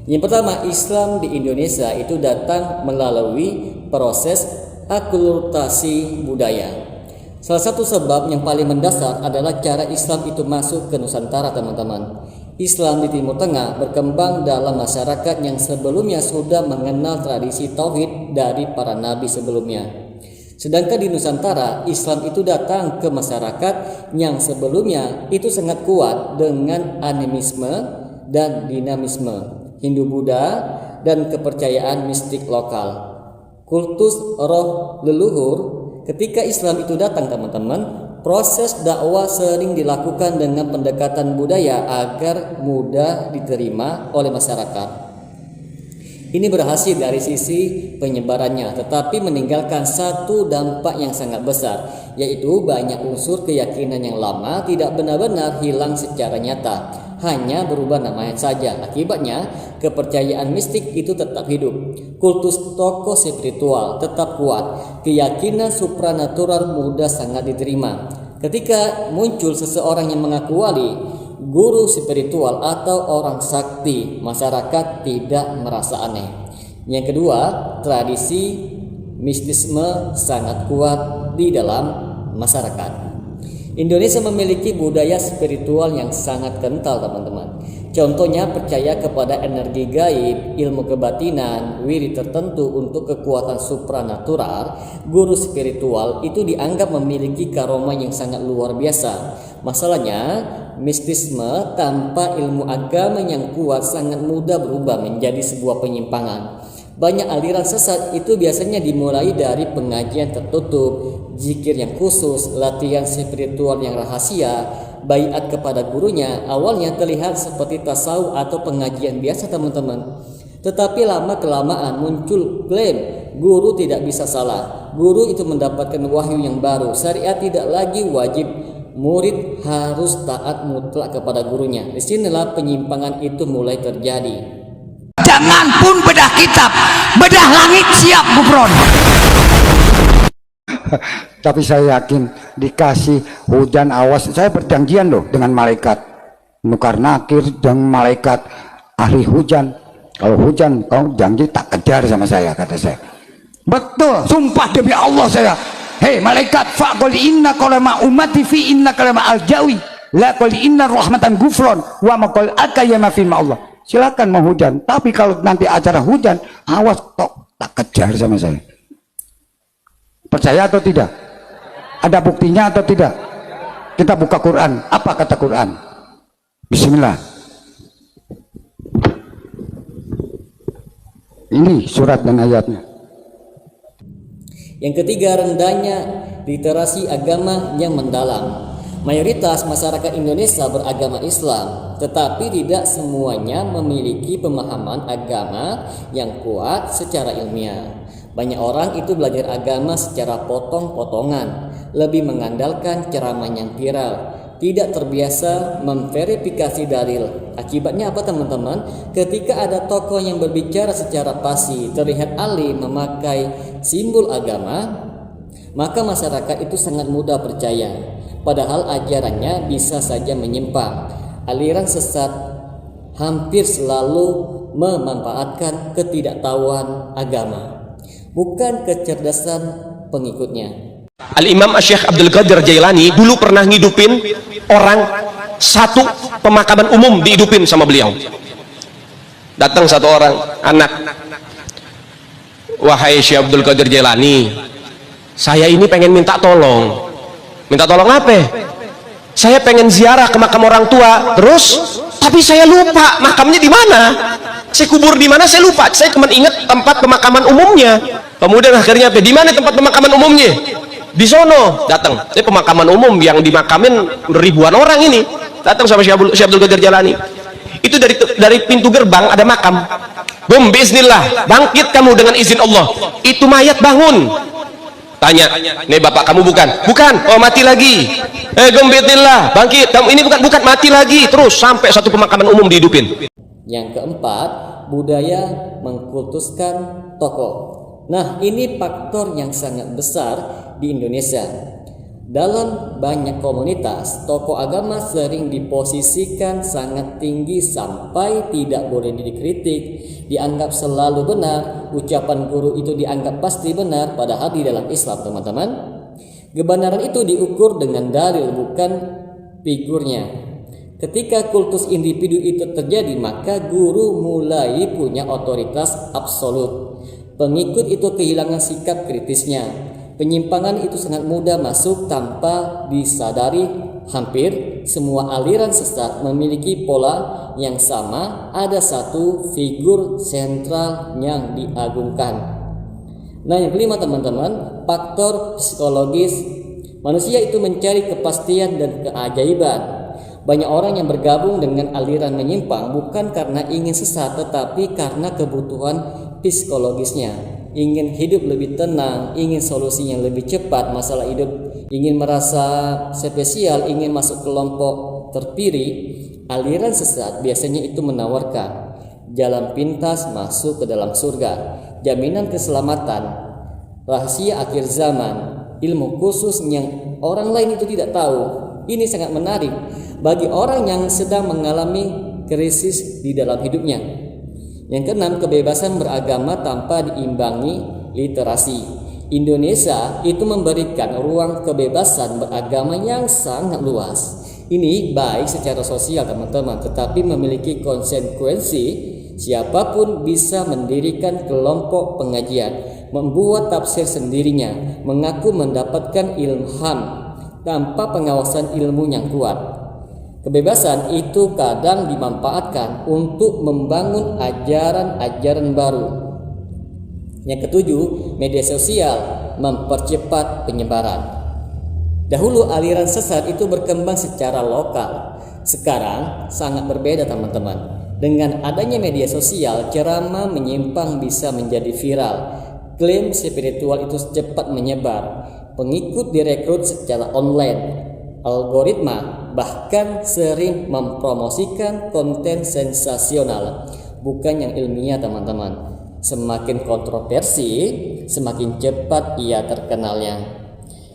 Yang pertama, Islam di Indonesia itu datang melalui proses akulturasi budaya. Salah satu sebab yang paling mendasar adalah cara Islam itu masuk ke Nusantara, teman-teman. Islam di Timur Tengah berkembang dalam masyarakat yang sebelumnya sudah mengenal tradisi tauhid dari para nabi sebelumnya. Sedangkan di Nusantara, Islam itu datang ke masyarakat yang sebelumnya itu sangat kuat dengan animisme dan dinamisme Hindu-Buddha dan kepercayaan mistik lokal. Kultus roh leluhur. Ketika Islam itu datang, teman-teman, proses dakwah sering dilakukan dengan pendekatan budaya agar mudah diterima oleh masyarakat. Ini berhasil dari sisi penyebarannya, tetapi meninggalkan satu dampak yang sangat besar, yaitu banyak unsur keyakinan yang lama tidak benar-benar hilang secara nyata, hanya berubah namanya saja. Akibatnya, kepercayaan mistik itu tetap hidup, kultus tokoh spiritual tetap kuat, keyakinan supranatural mudah sangat diterima. Ketika muncul seseorang yang mengaku wali, guru spiritual atau orang sakti, masyarakat tidak merasa aneh. Yang kedua, tradisi mistisme sangat kuat di dalam masyarakat. Indonesia memiliki budaya spiritual yang sangat kental, teman-teman. Contohnya percaya kepada energi gaib, ilmu kebatinan, wirid tertentu untuk kekuatan supranatural. Guru spiritual itu dianggap memiliki karoma yang sangat luar biasa. Masalahnya, mistisme tanpa ilmu agama yang kuat sangat mudah berubah menjadi sebuah penyimpangan. Banyak aliran sesat itu biasanya dimulai dari pengajian tertutup, zikir yang khusus, latihan spiritual yang rahasia, baiat kepada gurunya. Awalnya terlihat seperti tasawuf atau pengajian biasa, teman-teman. Tetapi lama-kelamaan muncul klaim guru tidak bisa salah. Guru itu mendapatkan wahyu yang baru. Syariat tidak lagi wajib, murid harus taat mutlak kepada gurunya. Disinilah penyimpangan itu mulai terjadi. Jangan pun bedah kitab, bedah langit siap gufron. Tapi saya yakin dikasih hujan awas. Saya berjanjian loh dengan malaikat Nukar Nakir dan malaikat ahli hujan. Kalau hujan kau janji tak kejar sama saya, kata saya. Betul, sumpah demi Allah saya. Hei malaikat, faqul inna qalama ummati fi inna qalama aljawi la qul inna rahmatan gufron wa maqul akayama fi Allah. Silakan mau hujan, tapi kalau nanti acara hujan, awas tok tak kejar sama saya. Percaya atau tidak? Ada buktinya atau tidak? Kita buka Quran. Apa kata Quran? Bismillah. Ini surat dan ayatnya. Yang ketiga, rendahnya literasi agama yang mendalam. Mayoritas masyarakat Indonesia beragama Islam, tetapi tidak semuanya memiliki pemahaman agama yang kuat secara ilmiah. Banyak orang itu belajar agama secara potong-potongan, lebih mengandalkan ceramah yang viral, tidak terbiasa memverifikasi dalil. Akibatnya apa, teman-teman? Ketika ada tokoh yang berbicara secara pasti, terlihat alim memakai simbol agama, maka masyarakat itu sangat mudah percaya. Padahal ajarannya bisa saja menyimpang. Aliran sesat hampir selalu memanfaatkan ketidaktahuan agama, bukan kecerdasan pengikutnya. Al-Imam Syekh Abdul Qadir Jailani dulu pernah ngidupin orang satu pemakaman umum, dihidupin sama beliau. Datang satu orang anak, wahai Syekh Abdul Qadir Jailani, saya ini pengen minta tolong. Minta tolong apa? Saya pengen ziarah ke makam orang tua, terus tapi saya lupa makamnya di mana. Saya kubur di mana saya lupa. Saya cuma ingat tempat pemakaman umumnya. Kemudian akhirnya apa? Di mana tempat pemakaman umumnya? Di sono. Datang. Ini pemakaman umum yang dimakamin ribuan orang ini. Datang sama Syekh Abdul Qadir Jailani. Itu dari pintu gerbang ada makam. Bum, bismillah, bangkit kamu dengan izin Allah. Itu mayat bangun. Tanya, ini bapak kamu bukan? Bukan. Oh, mati lagi. Gombetillah, bangkit. Kamu ini bukan, mati lagi. Terus sampai satu pemakaman umum dihidupin. Yang keempat, budaya mengkultuskan tokoh. Nah, ini faktor yang sangat besar di Indonesia. Dalam banyak komunitas, tokoh agama sering diposisikan sangat tinggi sampai tidak boleh dikritik, dianggap selalu benar, ucapan guru itu dianggap pasti benar, padahal di dalam Islam, teman-teman, kebenaran itu diukur dengan dalil, bukan figurnya. Ketika kultus individu itu terjadi, maka guru mulai punya otoritas absolut. Pengikut itu kehilangan sikap kritisnya. Penyimpangan itu sangat mudah masuk tanpa disadari. Hampir semua aliran sesat memiliki pola yang sama, ada satu figur sentral yang diagungkan. Nah, yang kelima teman-teman, faktor psikologis. Manusia itu mencari kepastian dan keajaiban. Banyak orang yang bergabung dengan aliran menyimpang bukan karena ingin sesat, tetapi karena kebutuhan psikologisnya. Ingin hidup lebih tenang, ingin solusi yang lebih cepat masalah hidup, ingin merasa spesial, ingin masuk kelompok terpilih. Aliran sesat biasanya itu menawarkan jalan pintas masuk ke dalam surga, jaminan keselamatan, rahasia akhir zaman, ilmu khusus yang orang lain itu tidak tahu. Ini sangat menarik bagi orang yang sedang mengalami krisis di dalam hidupnya. Yang keenam, kebebasan beragama tanpa diimbangi literasi. Indonesia itu memberikan ruang kebebasan beragama yang sangat luas. Ini baik secara sosial teman-teman, tetapi memiliki konsekuensi. Siapapun bisa mendirikan kelompok pengajian, membuat tafsir sendirinya, mengaku mendapatkan ilham tanpa pengawasan ilmu yang kuat. Kebebasan itu kadang dimanfaatkan untuk membangun ajaran-ajaran baru. Yang ketujuh, media sosial mempercepat penyebaran. Dahulu aliran sesat itu berkembang secara lokal. Sekarang sangat berbeda teman-teman. Dengan adanya media sosial, ceramah menyimpang bisa menjadi viral. Klaim spiritual itu cepat menyebar. Pengikut direkrut secara online. Algoritma bahkan sering mempromosikan konten sensasional, bukan yang ilmiah teman-teman. Semakin kontroversi, semakin cepat ia terkenalnya.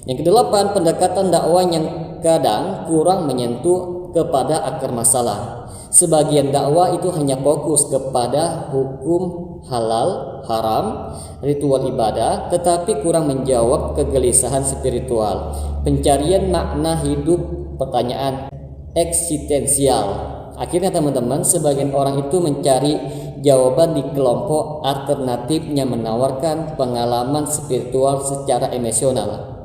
Yang kedelapan, pendekatan dakwah yang kadang kurang menyentuh kepada akar masalah. Sebagian dakwah itu hanya fokus kepada hukum halal, haram, ritual ibadah, tetapi kurang menjawab kegelisahan spiritual, pencarian makna hidup, pertanyaan eksistensial. Akhirnya teman-teman, sebagian orang itu mencari jawaban di kelompok alternatifnya, menawarkan pengalaman spiritual secara emosional.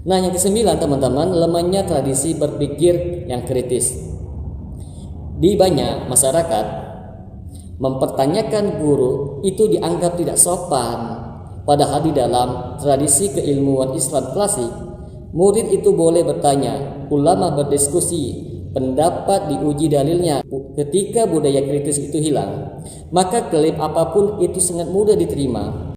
Nah, yang kesembilan teman-teman, lemahnya tradisi berpikir yang kritis. Di banyak masyarakat, mempertanyakan guru itu dianggap tidak sopan. Padahal di dalam tradisi keilmuan Islam klasik, murid itu boleh bertanya, ulama berdiskusi, pendapat diuji dalilnya. Ketika budaya kritis itu hilang, maka klaim apapun itu sangat mudah diterima.